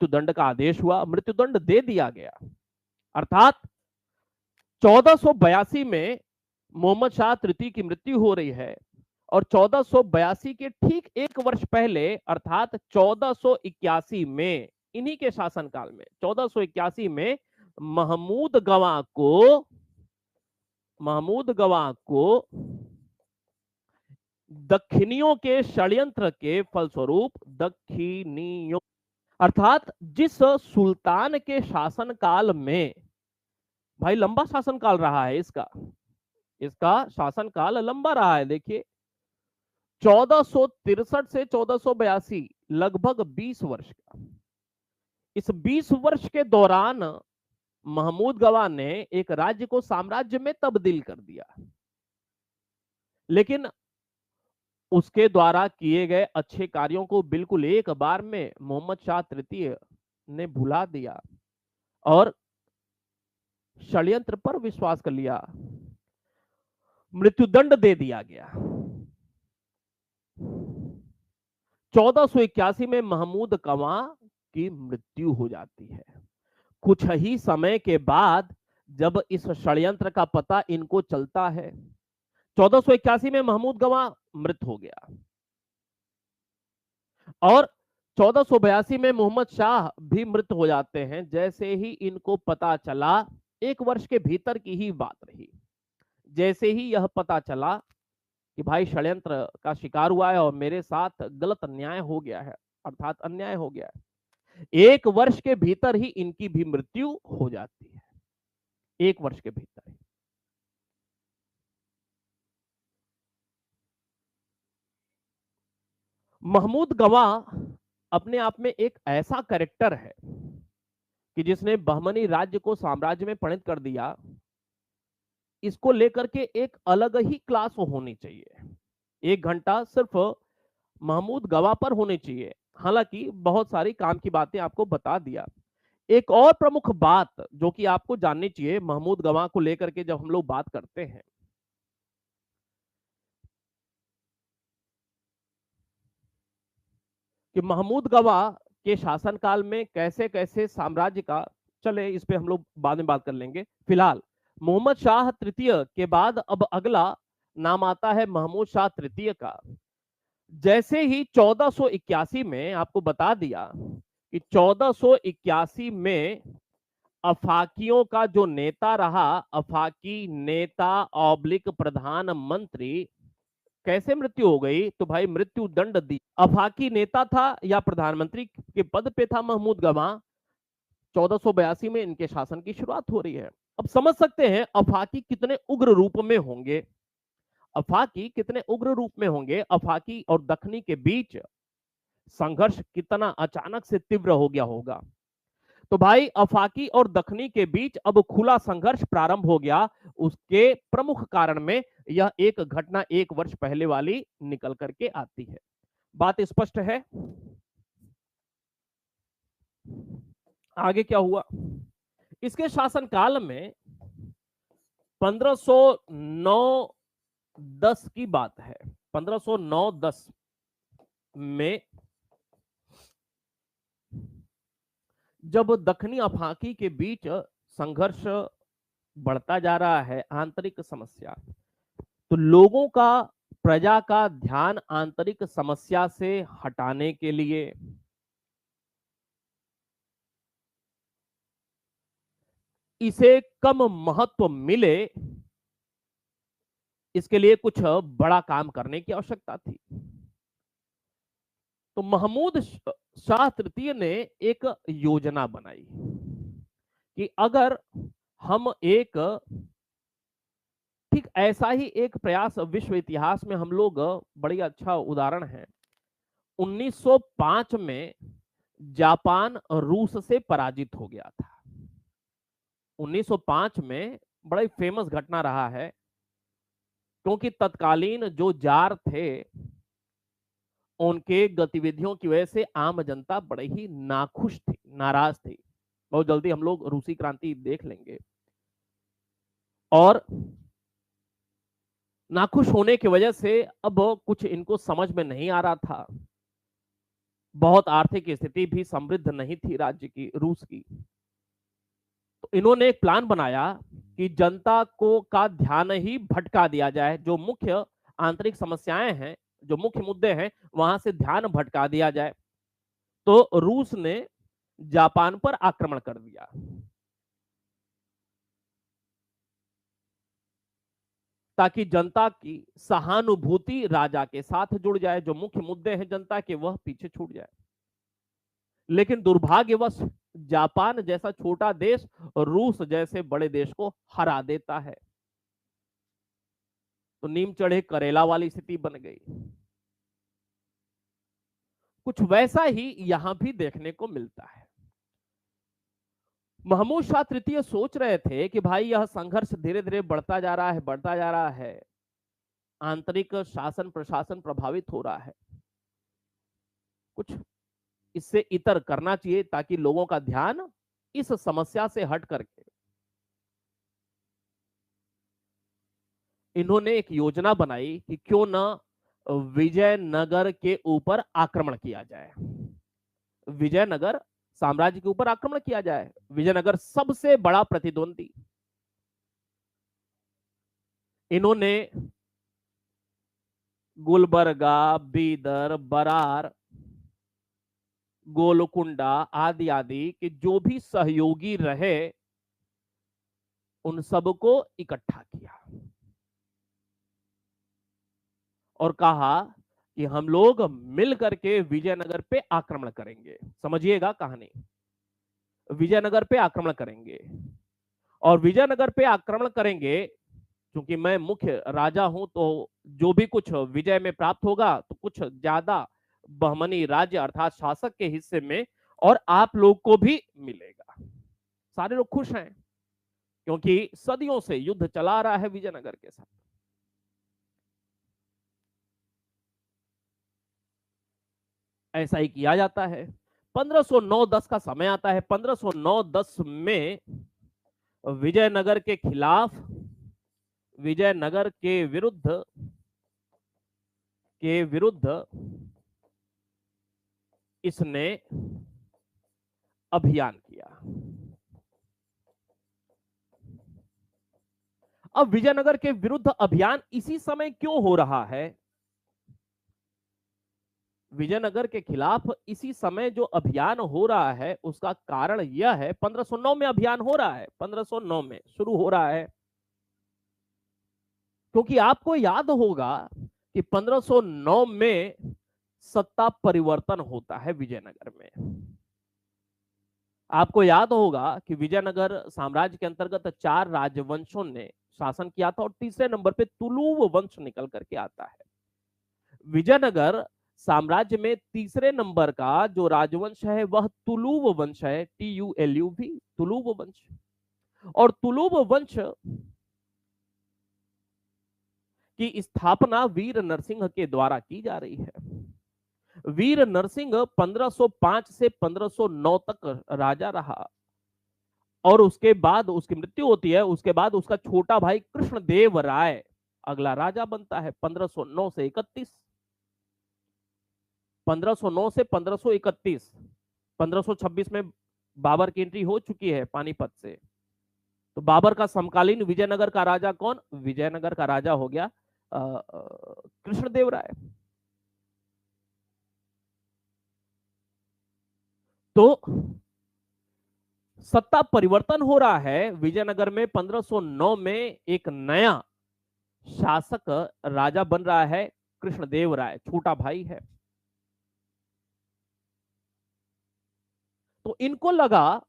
मृत्युदंड का आदेश हुआ, मृत्युदंड दे दिया गया। अर्थात 1482 में मोहम्मद शाह तृतीय की मृत्यु हो रही है और 1482 के ठीक एक वर्ष पहले अर्थात 1481 में, इन्हीं के शासनकाल में 1481 में महमूद गवाह को दक्षिणियों के षड्यंत्र के फलस्वरूप दक्षिणियों अर्थात जिस सुल्तान के शासनकाल में, भाई लंबा शासनकाल रहा है इसका शासनकाल लंबा रहा है। देखिए 1463 से 1482 लगभग 20 वर्ष का। इस 20 वर्ष के दौरान महमूद गवाह ने एक राज्य को साम्राज्य में तब्दील कर दिया, लेकिन उसके द्वारा किए गए अच्छे कार्यों को बिल्कुल एक बार में मोहम्मद शाह तृतीय ने भुला दिया और षड्यंत्र पर विश्वास कर लिया। मृत्युदंड दे दिया गया। 1481 में महमूद गवाह की मृत्यु हो जाती है। कुछ ही समय के बाद जब इस षड्यंत्र का पता इनको चलता है, 1481 में महमूद गवाह मृत हो गया और 1482 में मोहम्मद शाह भी मृत हो जाते हैं। जैसे ही इनको पता चला, एक वर्ष के भीतर की ही बात रही, जैसे ही यह पता चला कि भाई षड्यंत्र का शिकार हुआ है और मेरे साथ गलत अन्याय हो गया है, अर्थात अन्याय हो गया है, एक वर्ष के भीतर ही इनकी भी मृत्यु हो जाती है। एक वर्ष के भीतर ही। महमूद गवाह अपने आप में एक ऐसा कैरेक्टर है कि जिसने बहमनी राज्य को साम्राज्य में परिणत कर दिया। इसको लेकर के एक अलग ही क्लास होनी चाहिए। 1 घंटा सिर्फ महमूद गवाह पर होनी चाहिए। हालांकि बहुत सारी काम की बातें आपको बता दिया। एक और प्रमुख बात जो कि आपको जाननी चाहिए महमूद गवाह को लेकर के जब हम लोग बात करते हैं, कि महमूद गवाह के शासनकाल में कैसे कैसे साम्राज्य का, चले इस पे हम लोग बाद में बात कर लेंगे। फिलहाल मोहम्मद शाह तृतीय के बाद अब अगला नाम आता है महमूद शाह तृतीय का। जैसे ही 1481 में आपको बता दिया कि 1481 में अफाकियों का जो नेता रहा, अफाकी नेता ऑब्लिक प्रधानमंत्री, कैसे मृत्यु हो गई, तो भाई मृत्यु दंड दी। अफाकी नेता था या प्रधानमंत्री के पद पे था महमूद गवाह। 1482 में इनके शासन की शुरुआत हो रही है। अब समझ सकते हैं अफाकी कितने उग्र रूप में होंगे, अफाकी कितने उग्र रूप में होंगे। अफाकी और दखनी के बीच संघर्ष कितना अचानक से तीव्र हो गया होगा। तो भाई अफाकी और दखनी के बीच अब खुला संघर्ष प्रारंभ हो गया। उसके प्रमुख कारण में यह एक घटना 1 वर्ष पहले वाली निकल करके आती है। बात स्पष्ट है? आगे क्या हुआ? इसके शासनकाल में 1509-10 की बात है। 1509-10 में जब दखनी अफाकी के बीच संघर्ष बढ़ता जा रहा है, आंतरिक समस्या, तो लोगों का, प्रजा का ध्यान आंतरिक समस्या से हटाने के लिए इसे कम महत्व मिले, इसके लिए कुछ बड़ा काम करने की आवश्यकता थी। तो महमूद शाह तृतीय ने एक योजना बनाई कि अगर हम एक, ठीक ऐसा ही एक प्रयास विश्व इतिहास में हम लोग, बड़ी अच्छा उदाहरण है, 1905 में जापान रूस से पराजित हो गया था। 1905 में बड़ा फेमस घटना रहा है, क्योंकि तत्कालीन जो जार थे उनके गतिविधियों की वजह से आम जनता बड़े ही नाखुश थी, नाराज थी। बहुत जल्दी हम लोग रूसी क्रांति देख लेंगे। और नाखुश होने की वजह से अब कुछ इनको समझ में नहीं आ रहा था बहुत आर्थिक स्थिति भी समृद्ध नहीं थी राज्य की, रूस की। तो इन्होंने एक प्लान बनाया कि जनता को का ध्यान ही भटका दिया जाए, जो मुख्य आंतरिक समस्याएं हैं, जो मुख्य मुद्दे हैं, वहां से ध्यान भटका दिया जाए। तो रूस ने जापान पर आक्रमण कर दिया, ताकि जनता की सहानुभूति राजा के साथ जुड़ जाए, जो मुख्य मुद्दे हैं जनता के वह पीछे छूट जाए। लेकिन दुर्भाग्यवश जापान जैसा छोटा देश रूस जैसे बड़े देश को हरा देता है। तो नीम चढ़े करेला वाली स्थिति बन गई। कुछ वैसा ही यहां भी देखने को मिलता है। महमूद शाह तृतीय सोच रहे थे कि भाई यह संघर्ष धीरे धीरे बढ़ता जा रहा है, बढ़ता जा रहा है, आंतरिक शासन प्रशासन प्रभावित हो रहा है, कुछ इससे इतर करना चाहिए ताकि लोगों का ध्यान इस समस्या से हट करके इन्होंने एक योजना बनाई कि क्यों ना विजयनगर के ऊपर आक्रमण किया जाए, विजयनगर साम्राज्य के ऊपर आक्रमण किया जाए। विजयनगर सबसे बड़ा प्रतिद्वंदी। इन्होंने गुलबर्गा, बीदर, बरार, गोलकुंडा आदि आदि के जो भी सहयोगी रहे उन सबको इकट्ठा किया और कहा कि हम लोग मिल करके विजयनगर पे आक्रमण करेंगे। समझिएगा कहानी, विजयनगर पे आक्रमण करेंगे और विजयनगर पे आक्रमण करेंगे क्योंकि मैं मुख्य राजा हूं, तो जो भी कुछ विजय में प्राप्त होगा तो कुछ ज्यादा बहमनी राज्य अर्थात शासक के हिस्से में और आप लोग को भी मिलेगा। सारे लोग खुश हैं क्योंकि सदियों से युद्ध चला रहा है विजयनगर के साथ। ऐसा ही किया जाता है। 1509-10 का समय आता है। 1509-10 में विजयनगर के खिलाफ, विजयनगर के विरुद्ध इसने अभियान किया। अब विजयनगर के विरुद्ध अभियान इसी समय क्यों हो रहा है? विजयनगर के खिलाफ इसी समय जो अभियान हो रहा है उसका कारण यह है, 1509 में अभियान हो रहा है, 1509 में शुरू हो रहा है, क्योंकि आपको याद होगा कि 1509 में सत्ता परिवर्तन होता है विजयनगर में। आपको याद होगा कि विजयनगर साम्राज्य के अंतर्गत 4 राजवंशों ने शासन किया था और तीसरे नंबर पे तुलुव वंश निकल करके आता है। विजयनगर साम्राज्य में तीसरे नंबर का जो राजवंश है वह तुलुव वंश है, TULUV, तुलुव वंश। और तुलुव वंश की स्थापना वीर नरसिंह के द्वारा की जा रही है। वीर नरसिंह 1505 से 1509 तक राजा रहा और उसके बाद उसकी मृत्यु होती है। उसके बाद उसका छोटा भाई कृष्णदेव राय अगला राजा बनता है 1509 से 31। 1509 से 1531। 1526 में बाबर की एंट्री हो चुकी है पानीपत से। तो बाबर का समकालीन विजयनगर का राजा कौन? विजयनगर का राजा हो गया कृष्णदेव राय। तो सत्ता परिवर्तन हो रहा है विजयनगर में। 1509 में एक नया शासक राजा बन रहा है, कृष्णदेव राय, छोटा भाई है। तो इनको लगा,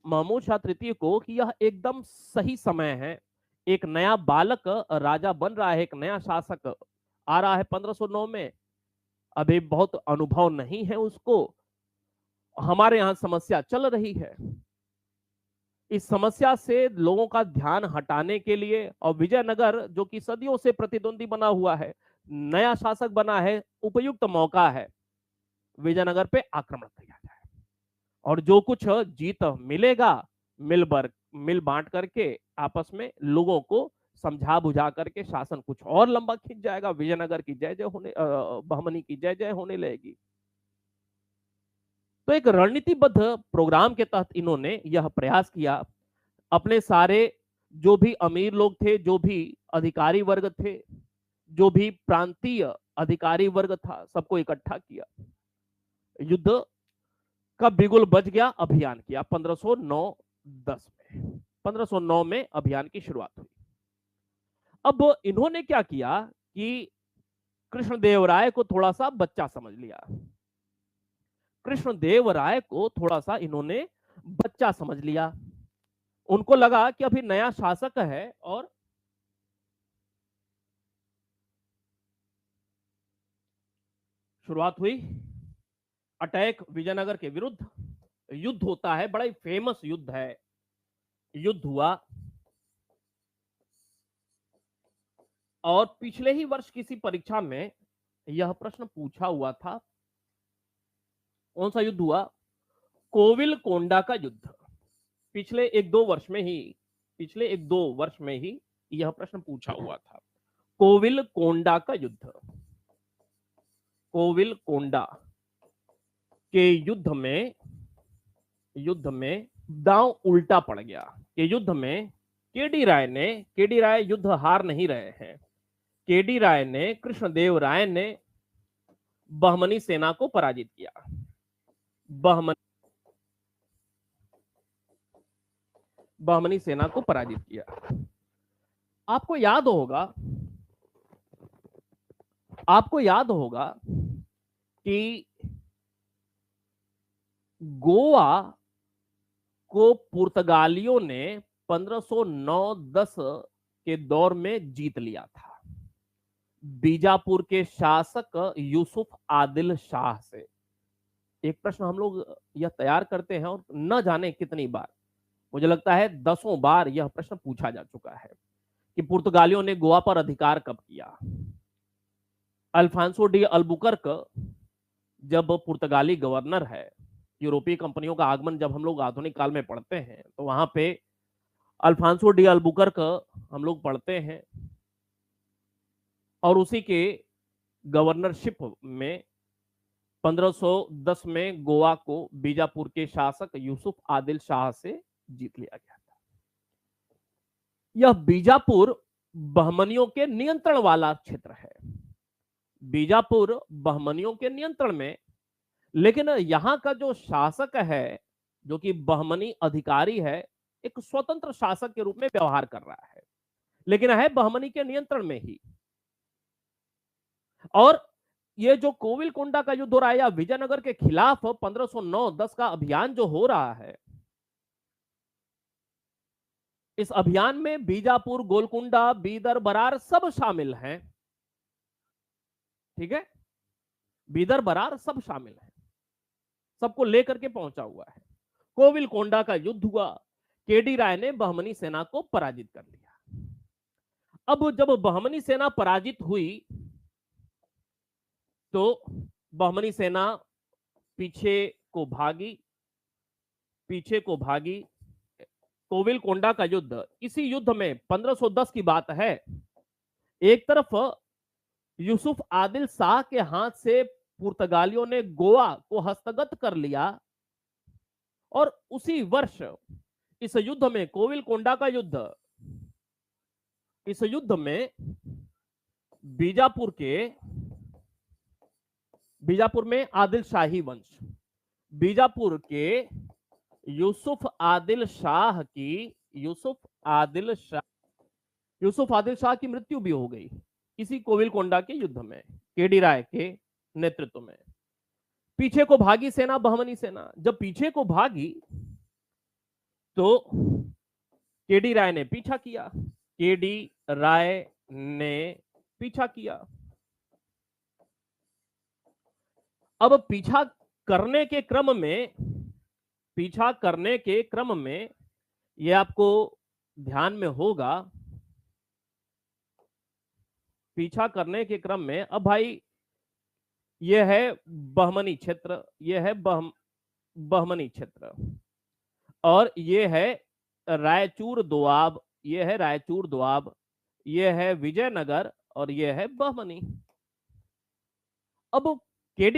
महमूद शाह तृतीय को, कि यह एकदम सही समय है। एक नया बालक राजा बन रहा है, एक नया शासक आ रहा है 1509 में, अभी बहुत अनुभव नहीं है उसको, हमारे यहां समस्या चल रही है। इस समस्या से लोगों का ध्यान हटाने के लिए और विजयनगर जो कि सदियों से प्रतिद्वंदी बना हुआ है, नया शासक बना है, उपयुक्त मौका है विजयनगर पे आक्रमण किया जाए और जो कुछ जीत मिलेगा मिल बांट करके आपस में लोगों को समझा बुझा करके शासन कुछ और लंबा खिंच जाएगा। विजयनगर की जय जय होने, बहमनी की जय जय होने लगेगी। तो एक रणनीतिबद्ध प्रोग्राम के तहत इन्होंने यह प्रयास किया, अपने सारे जो भी अमीर लोग थे, जो भी अधिकारी वर्ग थे, जो भी प्रांतीय अधिकारी वर्ग था, सबको इकट्ठा किया, युद्ध का बिगुल बज गया, अभियान किया 1509-10 में। 1509 में अभियान की शुरुआत हुई। अब इन्होंने क्या किया कि कृष्णदेवराय को थोड़ा सा बच्चा समझ लिया। कृष्णदेवराय को थोड़ा सा इन्होंने बच्चा समझ लिया। उनको लगा कि अभी नया शासक है और शुरुआत हुई अटैक विजयनगर के विरुद्ध। युद्ध होता है, बड़ा ही फेमस युद्ध है। युद्ध हुआ और पिछले ही वर्ष किसी परीक्षा में यह प्रश्न पूछा हुआ था। कौन सा युद्ध हुआ? कोविल कोंडा का युद्ध। पिछले एक दो वर्ष में ही यह प्रश्न पूछा हुआ था। कोविल कोंडा का युद्ध। कोविल कोंडा के युद्ध में दांव उल्टा पड़ गया। कि युद्ध में केडी राय युद्ध हार नहीं रहे हैं। केडी राय ने, कृष्णदेवराय ने बहमनी सेना को पराजित किया। बहमनी सेना को पराजित किया। आपको याद होगा कि गोवा को पुर्तगालियों ने 1509-10 के दौर में जीत लिया था, बीजापुर के शासक यूसुफ आदिल शाह से। एक प्रश्न हम लोग यह तैयार करते हैं और न जाने कितनी बार, मुझे लगता है 10 बार यह प्रश्न पूछा जा चुका है कि पुर्तगालियों ने गोवा पर अधिकार कब किया। अल्फांसो डी अल्बुकर्क जब पुर्तगाली गवर्नर है, यूरोपीय कंपनियों का आगमन जब हम लोग आधुनिक काल में पढ़ते हैं तो वहां पे अल्फांसो डी अल्बुकर्क हम लोग पढ़ते हैं और उसी के गवर्नरशिप में 1510 में गोवा को बीजापुर के शासक यूसुफ आदिल शाह से जीत लिया गया था। यह बीजापुर बहमनियों के नियंत्रण वाला क्षेत्र है। बीजापुर बहमनियों के नियंत्रण में, लेकिन यहां का जो शासक है, जो कि बहमनी अधिकारी है, एक स्वतंत्र शासक के रूप में व्यवहार कर रहा है, लेकिन है बहमनी के नियंत्रण में ही। और ये जो कोविल कोंडा का युद्ध हो रहा है या विजयनगर के खिलाफ 1509-10 का अभियान जो हो रहा है, इस अभियान में बीजापुर, गोलकुंडा, बीदर, बरार सब शामिल हैं। ठीक है, बीदर, बरार सब शामिल हैं, सबको लेकर के पहुंचा हुआ है। कोविल कोंडा का युद्ध हुआ, केडी राय ने बहमनी सेना को पराजित कर लिया। अब जब बहमनी सेना पराजित हुई तो बहमनी सेना पीछे को भागी। कोविल कोंडा का युद्ध, इसी युद्ध में 1510 की बात है, एक तरफ यूसुफ आदिल शाह के हाथ से पुर्तगालियों ने गोवा को हस्तगत कर लिया और उसी वर्ष इस युद्ध में, कोविल कोंडा का युद्ध, इस युद्ध में बीजापुर में आदिल शाही वंश, बीजापुर के यूसुफ आदिल शाह की मृत्यु भी हो गई इसी कोविल कोंडा के युद्ध में, केडी राय के नेतृत्व में। पीछे को भागी सेना, बहमनी सेना जब पीछे को भागी तो केडी राय ने पीछा किया। अब पीछा करने के क्रम में ये आपको ध्यान में होगा, पीछा करने के क्रम में, अब भाई ये है बहमनी क्षेत्र, बहमनी क्षेत्र, और ये है रायचूर दोआब, ये है विजयनगर और ये है बहमनी। अब